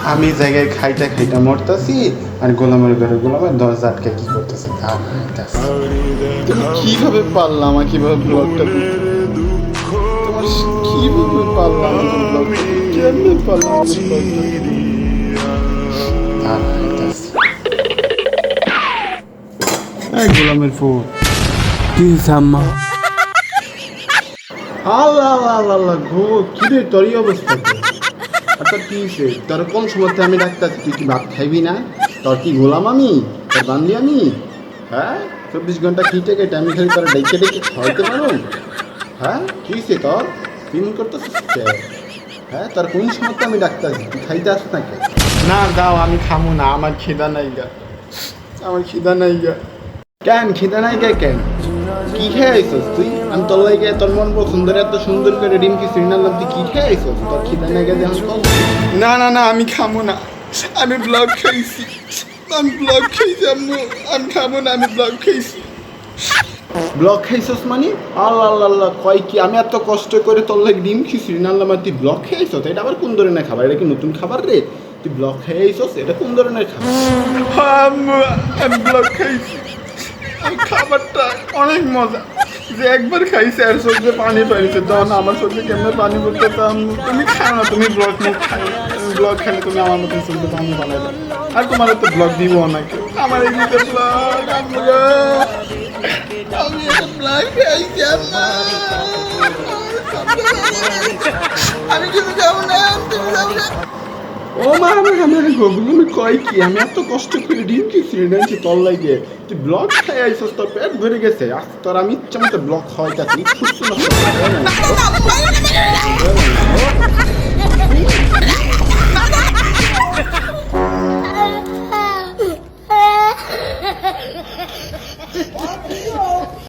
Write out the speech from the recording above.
আমি জায়গায় খাইটা খাইটা মরতাছি আর গোলামের ঘরে গোলামের দরজা আটকে কি করতেছে তুমি কিভাবে পারলাম আমাকে কিভাবে ব্লগটা দিতে তোমার কিভাবে পারলাম আমাকে ব্লগটা কেমনে পারলাম আমাকে ব্লগটা এই গোলামের ফোন কি সাম্মা আল্লাহ আল্লাহ আল্লাহ আল্লাহ গো কি রে তোর এই অবস্থা আচ্ছা কি হয়েছে তোর কোন সময় আমি ডাক্তার তুই কি ভাত খাইবি না তোর কি গোলাম আমি তোর বান্ধি আমি হ্যাঁ 24 ঘন্টা খেটে কেটে আমি খালি তোর ডেকে ডেকে খাওয়াইতে পারো হ্যাঁ কি হয়েছে তোর তুই মনে করতেছিস হ্যাঁ তোর কোন সময় আমি ডাক্তার তুই খাইতে আস না কে না দাও আমি খামো না আমার খিদা নাই গা আমার খিদা নাই গা কেন খিদা নাই গে কেন কি খেয়ে আইসস তুই আমি তোর লাগে তোর মন পছন্দের এত সুন্দর করে ডিম কি সিগনাল তুই কি খেয়ে আইসস তোর খিদা নাই গে না না না আমি খামো না আমি ব্লগ খাইছি আমি ব্লগ খাইছি আমি খাবো না আমি ব্লগ খাইছি ব্লগ খাইছস মানে আল্লাহ আল্লাহ আল্লাহ কয় কি আমি এত কষ্ট করে তোর লাগে ডিম খিচুড়ি নানলাম আর তুই ব্লগ খেয়ে আইসস এটা আবার কোন ধরনের খাবার এটা কি নতুন খাবার রে তুই ব্লগ খেয়ে আইসস এটা কোন ধরনের খাবার আমি ব্লগ খাইছি খাবারটা অনেক মজা যে একবার খাইছে আর চোখে পানি পাইছে তখন আমার চোখে কেমন পানি বলতে তুমি খাও না তুমি ব্লগ মুখ খাও ব্লগ খেলে তুমি আমার মতন চোখে পানি বানাইবে আর তোমার তো ব্লগ দিব অনেকে আমার এই দিকে ব্লগ আমি ব্লগ খাইছি আমি কিছু যাবো না তুমি যাবো না ও মা আমার আমার গোগুলো কয় কি আমি এত কষ্ট করে ডিম খিচুড়ি নিয়েছি তোর লাগে তুই ব্লগ খাই আইসস তোর পেট ভরে গেছে আজ তোর আমি ইচ্ছা মতো ব্লগ খাওয়াইতাছি সুস্থ না